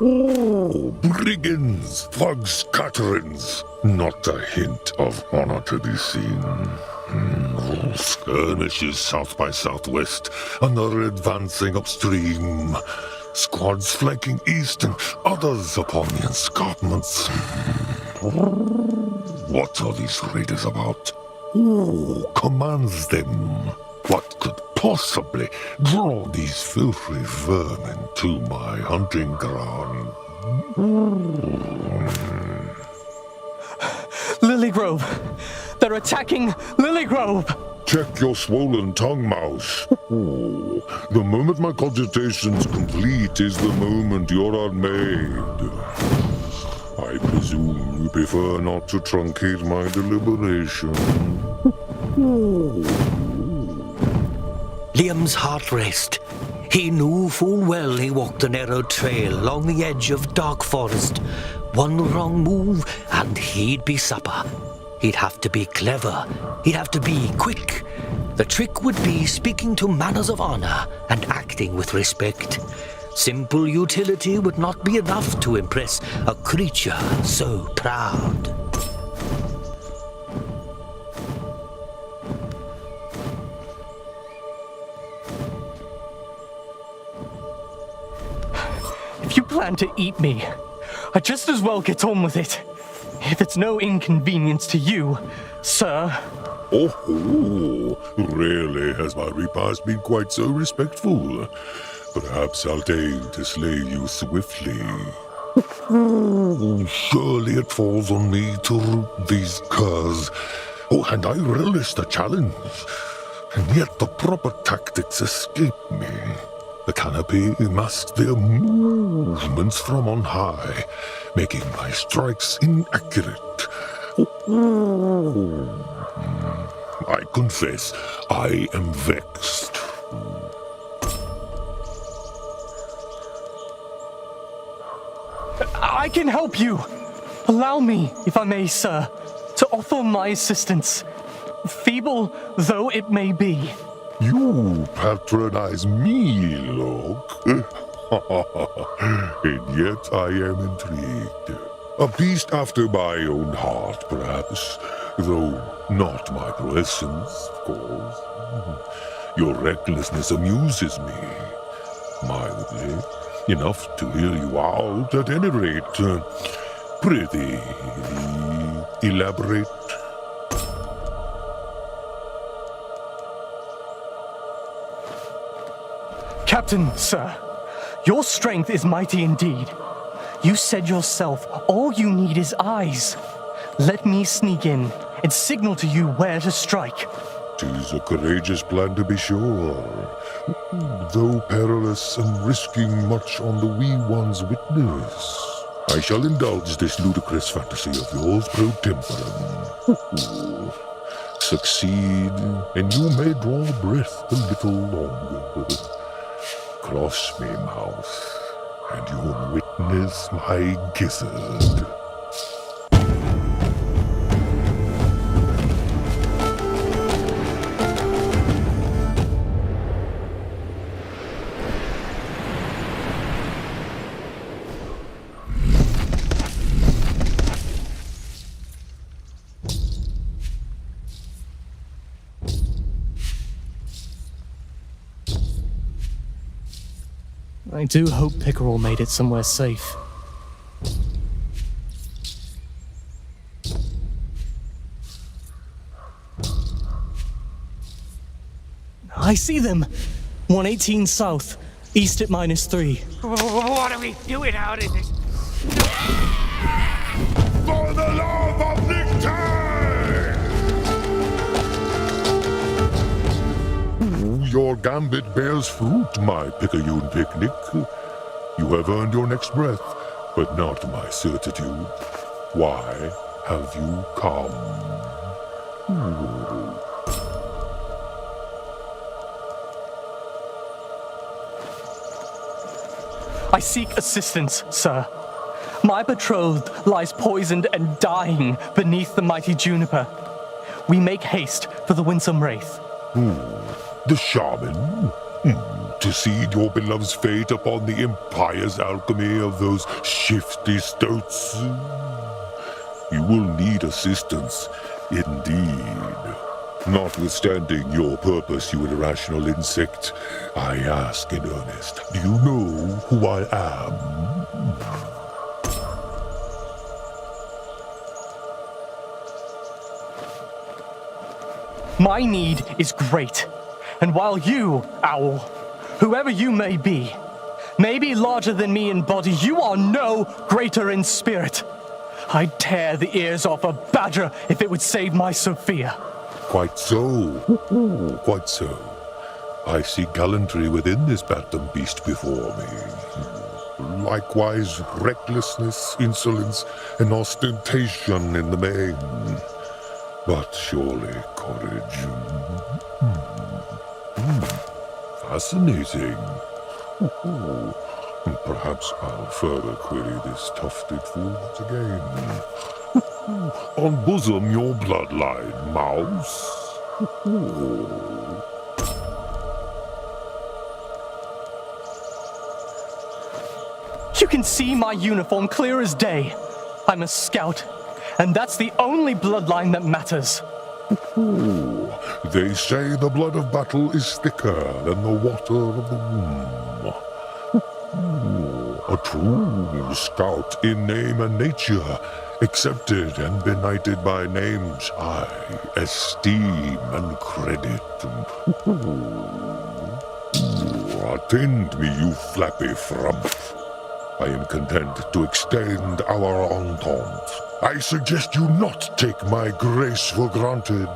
Oh, brigands, thug scatterings. Not a hint of honor to be seen. Skirmishes south by southwest, another advancing upstream. Squads flanking east and others upon the escarpments. What are these raiders about? Who commands them? What could possibly draw these filthy vermin to my hunting ground? Lily Grove! They're attacking Lily Grove! Check your swollen tongue, mouse. The moment my cogitation's complete is the moment you're unmade. I presume you prefer not to truncate my deliberation. Liam's heart raced. He knew full well he walked the narrow trail along the edge of dark forest. One wrong move and he'd be supper. He'd have to be clever. He'd have to be quick. The trick would be speaking to manners of honor and acting with respect. Simple utility would not be enough to impress a creature so proud. If you plan to eat me, I'd just as well get on with it. If it's no inconvenience to you, sir. Oh, rarely has my repast been quite so respectful. Perhaps I'll deign to slay you swiftly. Surely it falls on me to root these curs. Oh, and I relish the challenge. And yet the proper tactics escape me. The canopy masks their movements from on high, making my strikes inaccurate. I confess, I am vexed. I can help you. Allow me, if I may, sir, to offer my assistance, feeble though it may be. You patronize me, Locke. And yet I am intrigued. A beast after my own heart, perhaps, though not my presence, of course. Your recklessness amuses me, mildly, enough to hear you out at any rate. Prithee, elaborate. Captain, sir, your strength is mighty indeed. You said yourself, all you need is eyes. Let me sneak in and signal to you where to strike. 'Tis a courageous plan to be sure, though perilous and risking much on the wee one's witness. I shall indulge this ludicrous fantasy of yours pro tempore. Succeed, and you may draw breath a little longer. Cross me, mouse, and you'll witness my gizzard. I do hope Pickerel made it somewhere safe. I see them! 118 south, east at -3. What are we doing out in this? For the love of Nicktown! Your gambit bears fruit, my Picayune picnic. You have earned your next breath, but not my certitude. Why have you come? I seek assistance, sir. My betrothed lies poisoned and dying beneath the mighty juniper. We make haste for the winsome wraith. The shaman? to seed your beloved's fate upon the impious alchemy of those shifty stoats? You will need assistance, indeed. Notwithstanding your purpose, you irrational insect, I ask in earnest, do you know who I am? My need is great. And while you, Owl, whoever you may be larger than me in body, you are no greater in spirit. I'd tear the ears off a badger if it would save my Sophia. Quite so. Quite so. I see gallantry within this bantam beast before me. Likewise, recklessness, insolence, and ostentation in the main. But surely courage. Fascinating. Perhaps I'll further query this tufted fool once again. Unbosom your bloodline, mouse. You can see my uniform clear as day. I'm a scout, and that's the only bloodline that matters. They say the blood of battle is thicker than the water of the womb. A true scout in name and nature, accepted and benighted by names I esteem and credit. Attend me, you flappy frump. I am content to extend our entente. I suggest you not take my grace for granted.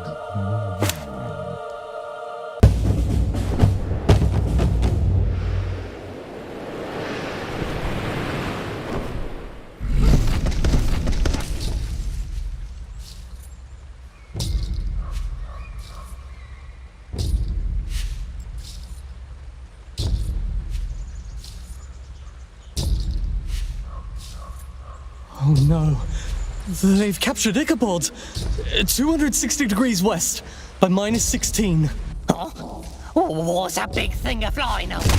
Oh no. They've captured Ichabod. 260 degrees west by -16. What's a big thing of flying over?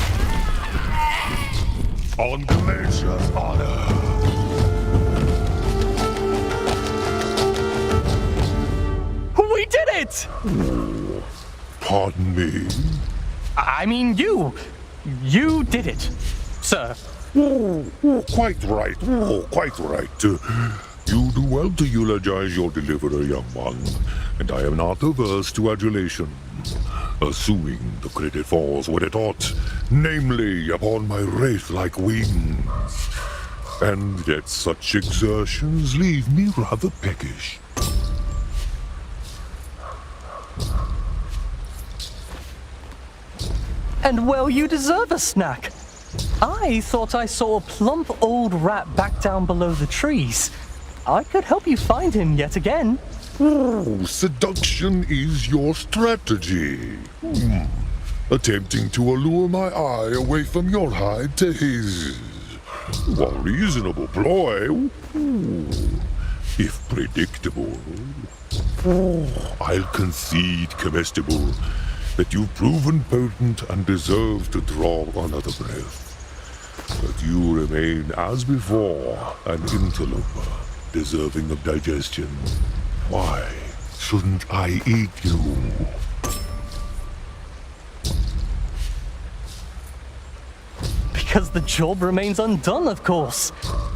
On Glacier's honor. We did it! Pardon me? I mean, you. You did it, sir. Quite right. Quite right. You do well to eulogize your deliverer, young one, and I am not averse to adulation, assuming the credit falls where it ought, namely upon my wraith-like wings. And yet such exertions leave me rather peckish. And well, you deserve a snack. I thought I saw a plump old rat back down below the trees. I could help you find him yet again. Oh, seduction is your strategy. Attempting to allure my eye away from your hide to his. A reasonable ploy. If predictable. I'll concede, comestible, that you've proven potent and deserve to draw another breath. But you remain, as before, an interloper, deserving of digestion. Why shouldn't I eat you? Because the job remains undone, of course.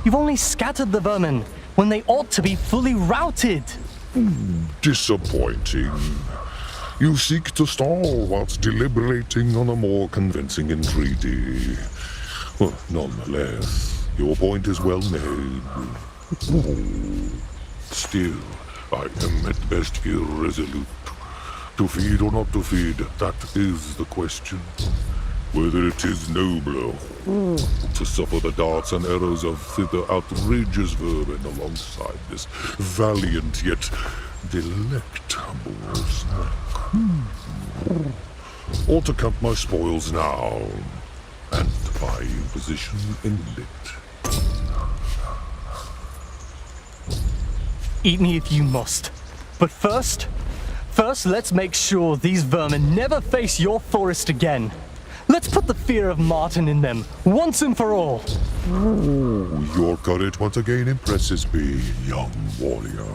You've only scattered the vermin when they ought to be fully routed. Disappointing. You seek to stall whilst deliberating on a more convincing entreaty. Well, nonetheless, your point is well made. Still, I am at best irresolute. To feed or not to feed, that is the question. Whether it is nobler to suffer the darts and arrows of thither outrageous vermin alongside this valiant yet delectable snack. Or to count my spoils now and defy imposition in lit. Eat me if you must. But first, let's make sure these vermin never face your forest again. Let's put the fear of Martin in them, once and for all. Your courage once again impresses me, young warrior.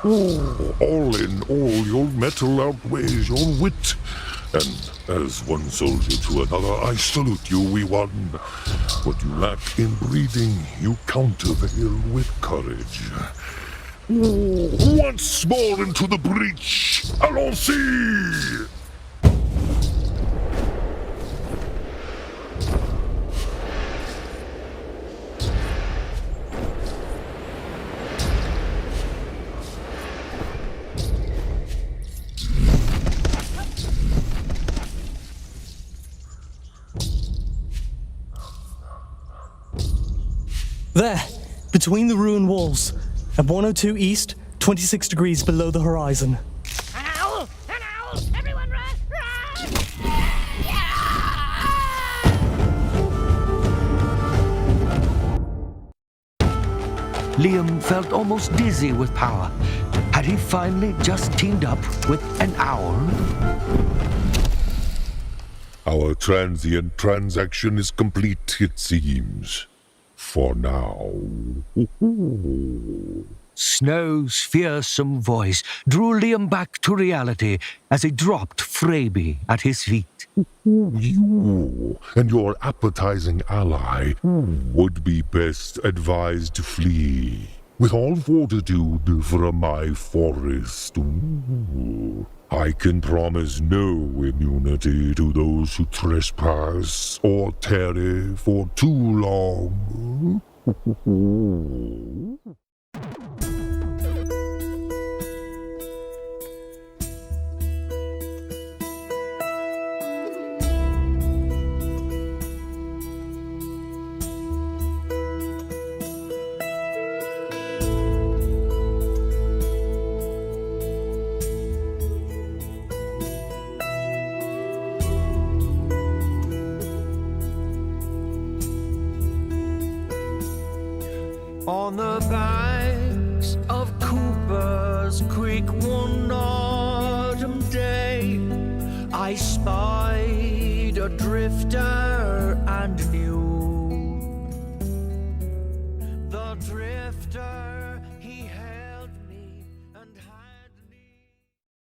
All in all, your mettle outweighs your wit. And as one soldier to another, I salute you, Wee One. What you lack in breeding, you countervail with courage. Once more into the breach, allons-y! There, between the ruined walls, at 102 east, 26 degrees below the horizon. An owl! An owl! Everyone run! Run! Liam felt almost dizzy with power. Had he finally just teamed up with an owl? Our transient transaction is complete, it seems. For now. Snow's fearsome voice drew Liam back to reality as he dropped Freebie at his feet. You and your appetizing ally would be best advised to flee with all fortitude from my forest. I can promise no immunity to those who trespass or tarry for too long. On the banks of Cooper's Creek one autumn day, I spied a drifter